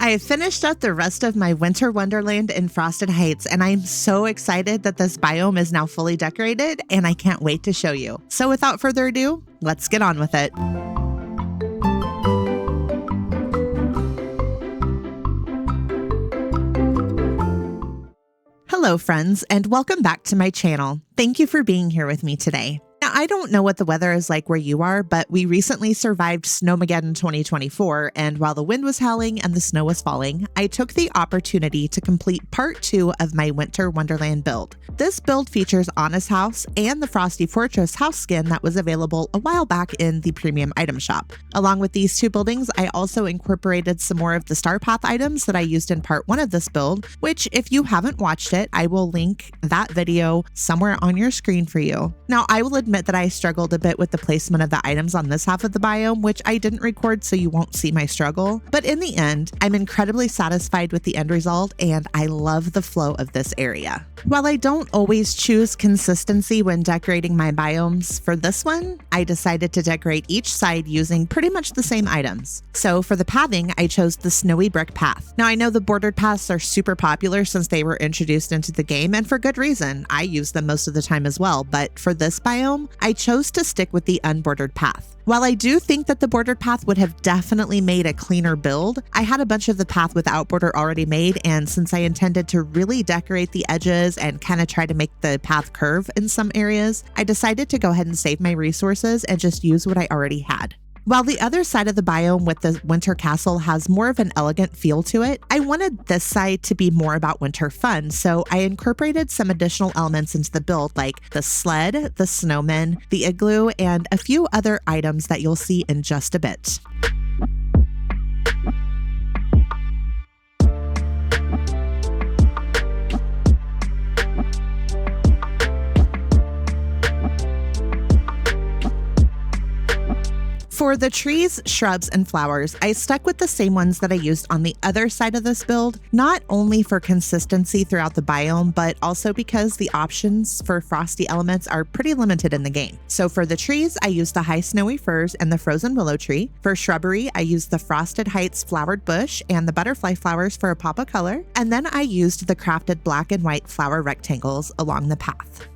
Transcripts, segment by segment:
I finished up the rest of my winter wonderland in Frosted Heights, and I'm so excited that this biome is now fully decorated, and I can't wait to show you. So without further ado, let's get on with it. Hello friends, and welcome back to my channel. Thank you for being here with me today. Now, I don't know what the weather is like where you are, but we recently survived Snowmageddon 2024, and while the wind was howling and the snow was falling, I took the opportunity to complete part 2 of my Winter Wonderland build. This build features Anna's house and the Frosty Fortress house skin that was available a while back in the premium item shop. Along with these two buildings, I also incorporated some more of the Star Path items that I used in part 1 of this build, which if you haven't watched it, I will link that video somewhere on your screen for you. Now, I will admit that I struggled a bit with the placement of the items on this half of the biome, which I didn't record so you won't see my struggle. But in the end, I'm incredibly satisfied with the end result, and I love the flow of this area. While I don't always choose consistency when decorating my biomes, for this one, I decided to decorate each side using pretty much the same items. So for the pathing, I chose the snowy brick path. Now I know the bordered paths are super popular since they were introduced into the game, and for good reason. I use them most of the time as well, but for this biome, I chose to stick with the unbordered path. While I do think that the bordered path would have definitely made a cleaner build, I had a bunch of the path without border already made, and since I intended to really decorate the edges and kind of try to make the path curve in some areas, I decided to go ahead and save my resources and just use what I already had. While the other side of the biome with the winter castle has more of an elegant feel to it, I wanted this side to be more about winter fun, so I incorporated some additional elements into the build like the sled, the snowman, the igloo, and a few other items that you'll see in just a bit. For the trees, shrubs, and flowers, I stuck with the same ones that I used on the other side of this build, not only for consistency throughout the biome, but also because the options for frosty elements are pretty limited in the game. So for the trees, I used the high snowy firs and the frozen willow tree. For shrubbery, I used the Frosted Heights flowered bush and the butterfly flowers for a pop of color. And then I used the crafted black and white flower rectangles along the path.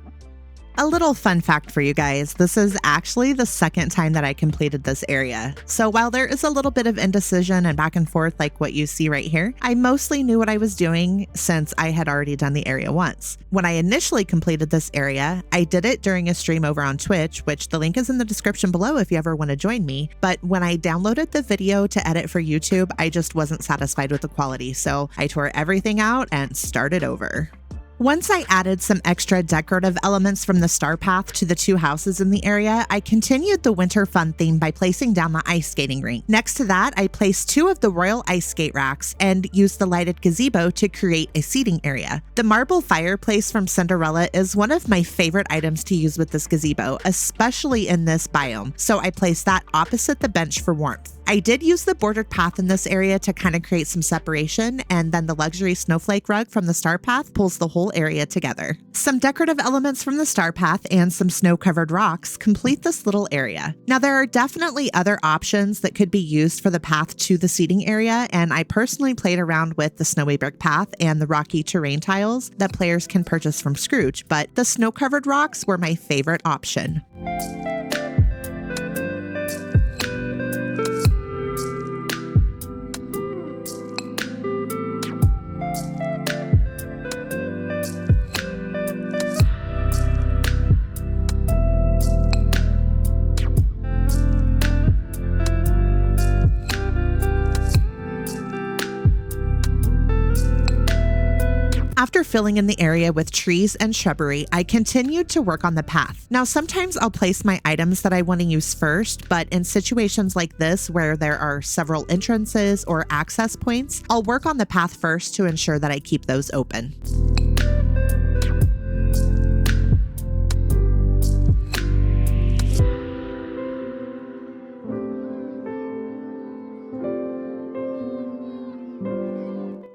A little fun fact for you guys, this is actually the second time that I completed this area. So while there is a little bit of indecision and back and forth like what you see right here, I mostly knew what I was doing since I had already done the area once. When I initially completed this area, I did it during a stream over on Twitch, which the link is in the description below if you ever want to join me. But when I downloaded the video to edit for YouTube, I just wasn't satisfied with the quality. So I tore everything out and started over. Once I added some extra decorative elements from the Star Path to the two houses in the area, I continued the winter fun theme by placing down the ice skating rink. Next to that, I placed 2 of the royal ice skate racks and used the lighted gazebo to create a seating area. The marble fireplace from Cinderella is one of my favorite items to use with this gazebo, especially in this biome, so I placed that opposite the bench for warmth. I did use the bordered path in this area to kind of create some separation, and then the luxury snowflake rug from the Star Path pulls the whole area together. Some decorative elements from the Star Path and some snow-covered rocks complete this little area. Now, there are definitely other options that could be used for the path to the seating area, and I personally played around with the snowy brick path and the rocky terrain tiles that players can purchase from Scrooge, but the snow-covered rocks were my favorite option. After filling in the area with trees and shrubbery, I continued to work on the path. Now, sometimes I'll place my items that I want to use first, but in situations like this where there are several entrances or access points, I'll work on the path first to ensure that I keep those open.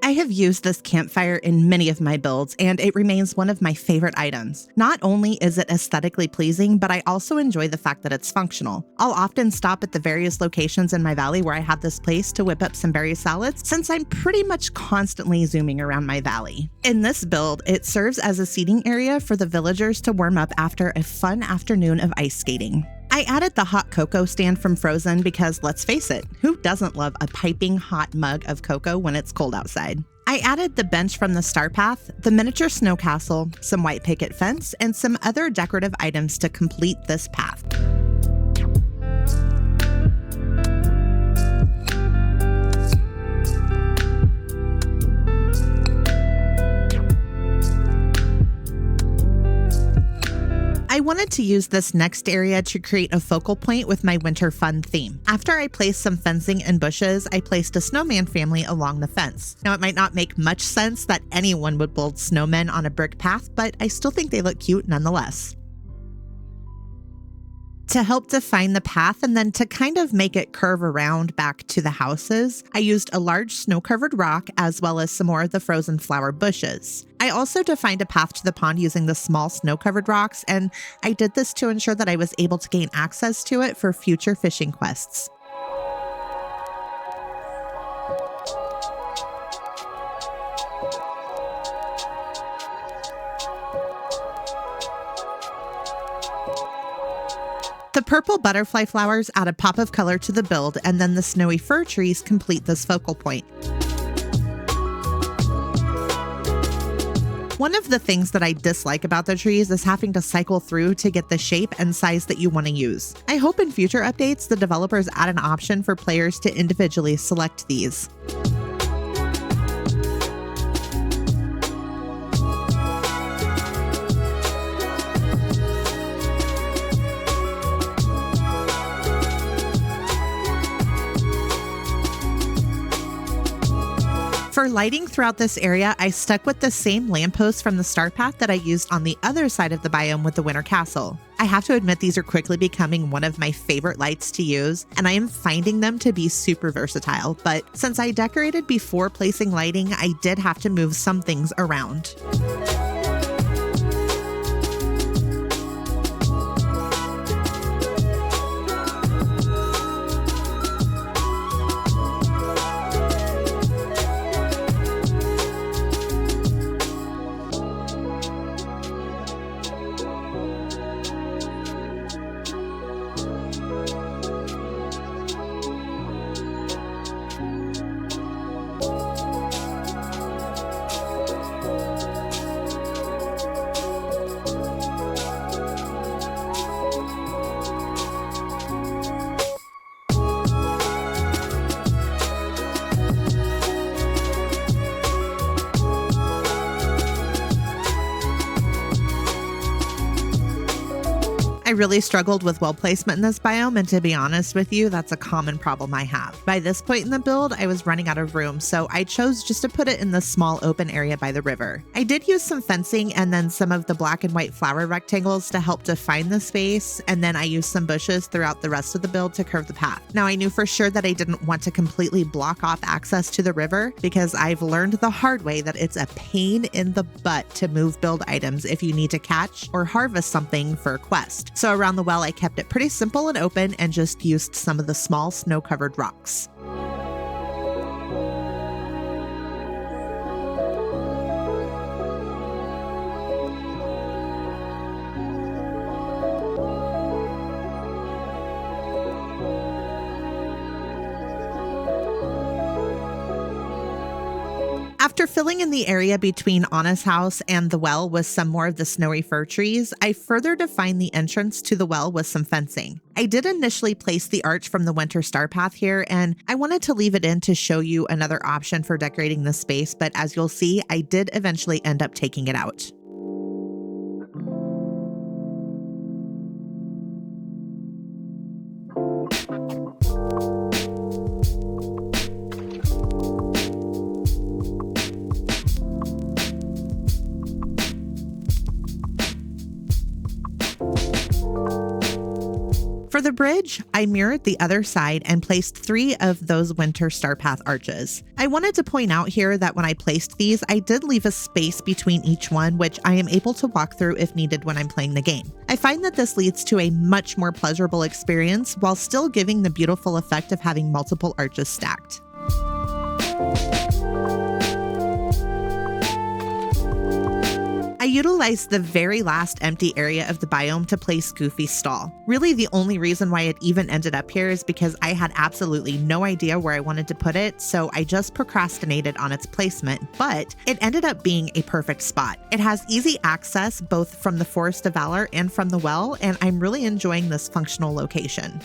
I have used this campfire in many of my builds, and it remains one of my favorite items. Not only is it aesthetically pleasing, but I also enjoy the fact that it's functional. I'll often stop at the various locations in my valley where I have this place to whip up some berry salads, since I'm pretty much constantly zooming around my valley. In this build, it serves as a seating area for the villagers to warm up after a fun afternoon of ice skating. I added the hot cocoa stand from Frozen because, let's face it, who doesn't love a piping hot mug of cocoa when it's cold outside? I added the bench from the Star Path, the miniature snow castle, some white picket fence, and some other decorative items to complete this path. I wanted to use this next area to create a focal point with my winter fun theme. After I placed some fencing and bushes, I placed a snowman family along the fence. Now, it might not make much sense that anyone would build snowmen on a brick path, but I still think they look cute nonetheless. To help define the path and then to kind of make it curve around back to the houses, I used a large snow-covered rock as well as some more of the frozen flower bushes. I also defined a path to the pond using the small snow-covered rocks, and I did this to ensure that I was able to gain access to it for future fishing quests. The purple butterfly flowers add a pop of color to the build, and then the snowy fir trees complete this focal point. One of the things that I dislike about the trees is having to cycle through to get the shape and size that you want to use. I hope in future updates, the developers add an option for players to individually select these. For lighting throughout this area, I stuck with the same lampposts from the Star Path that I used on the other side of the biome with the Winter Castle. I have to admit these are quickly becoming one of my favorite lights to use, and I am finding them to be super versatile, but since I decorated before placing lighting, I did have to move some things around. I really struggled with well placement in this biome, and to be honest with you, that's a common problem I have. By this point in the build, I was running out of room, so I chose just to put it in the small open area by the river. I did use some fencing and then some of the black and white flower rectangles to help define the space, and then I used some bushes throughout the rest of the build to curve the path. Now, I knew for sure that I didn't want to completely block off access to the river because I've learned the hard way that it's a pain in the butt to move build items if you need to catch or harvest something for a quest. So around the well, I kept it pretty simple and open and just used some of the small snow-covered rocks. After filling in the area between Anna's house and the well with some more of the snowy fir trees, I further defined the entrance to the well with some fencing. I did initially place the arch from the Winter Star Path here, and I wanted to leave it in to show you another option for decorating the space, but as you'll see, I did eventually end up taking it out. For the bridge, I mirrored the other side and placed 3 of those winter Starpath arches. I wanted to point out here that when I placed these, I did leave a space between each one, which I am able to walk through if needed when I'm playing the game. I find that this leads to a much more pleasurable experience while still giving the beautiful effect of having multiple arches stacked. I utilized the very last empty area of the biome to place Goofy's stall. Really, the only reason why it even ended up here is because I had absolutely no idea where I wanted to put it, so I just procrastinated on its placement, but it ended up being a perfect spot. It has easy access both from the Forest of Valor and from the well, and I'm really enjoying this functional location.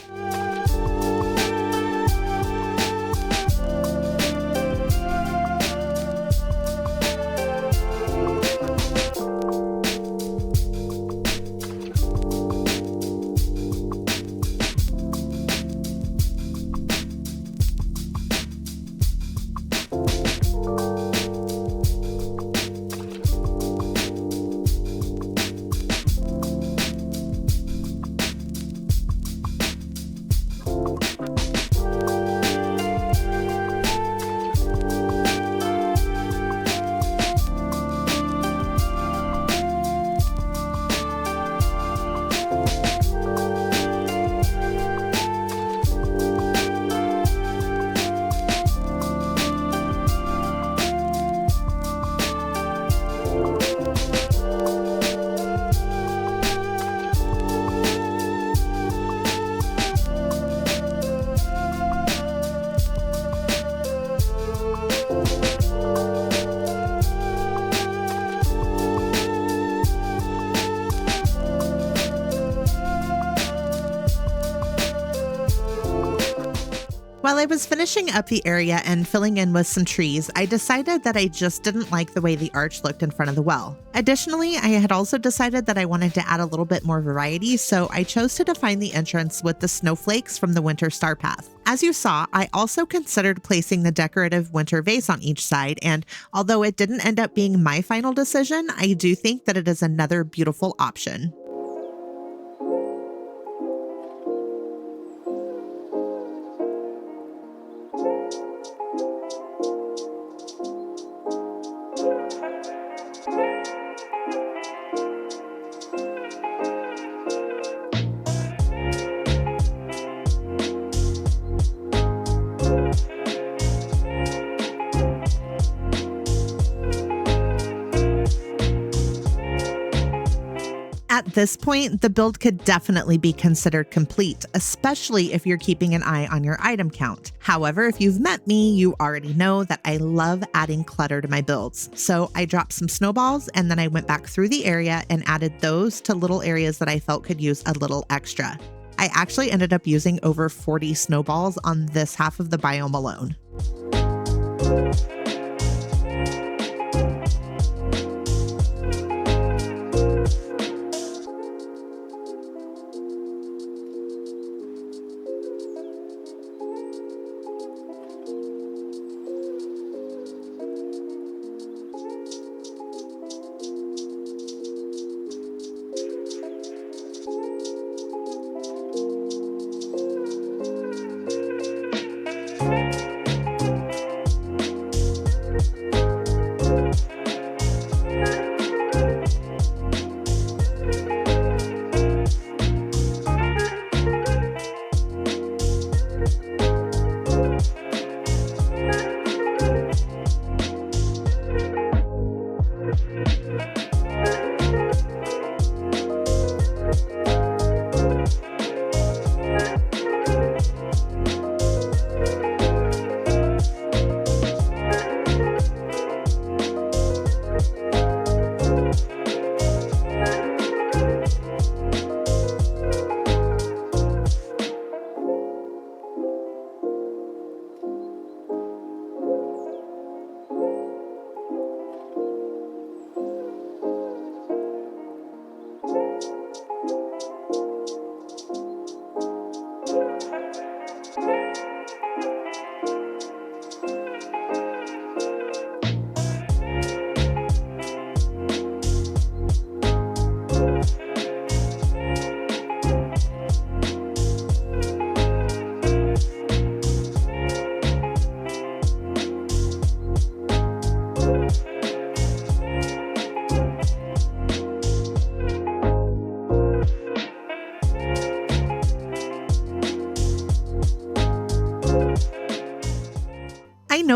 While I was finishing up the area and filling in with some trees, I decided that I just didn't like the way the arch looked in front of the well. Additionally, I had also decided that I wanted to add a little bit more variety, so I chose to define the entrance with the snowflakes from the Winter Starpath. As you saw, I also considered placing the decorative winter vase on each side, and although it didn't end up being my final decision, I do think that it is another beautiful option. At this point, the build could definitely be considered complete, especially if you're keeping an eye on your item count. However, if you've met me, you already know that I love adding clutter to my builds. So I dropped some snowballs and then I went back through the area and added those to little areas that I felt could use a little extra. I actually ended up using over 40 snowballs on this half of the biome alone.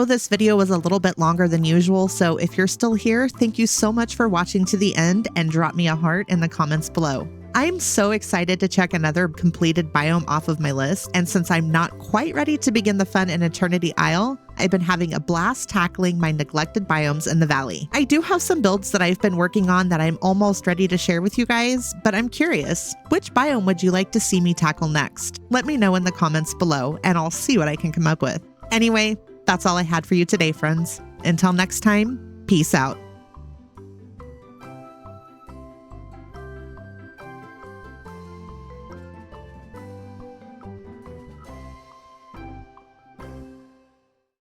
this video was a little bit longer than usual, so if you're still here, thank you so much for watching to the end and drop me a heart in the comments below. I'm so excited to check another completed biome off of my list, and since I'm not quite ready to begin the fun in Eternity Isle, I've been having a blast tackling my neglected biomes in the valley. I do have some builds that I've been working on that I'm almost ready to share with you guys, but I'm curious, which biome would you like to see me tackle next? Let me know in the comments below, and I'll see what I can come up with. Anyway, that's all I had for you today, friends. Until next time, peace out.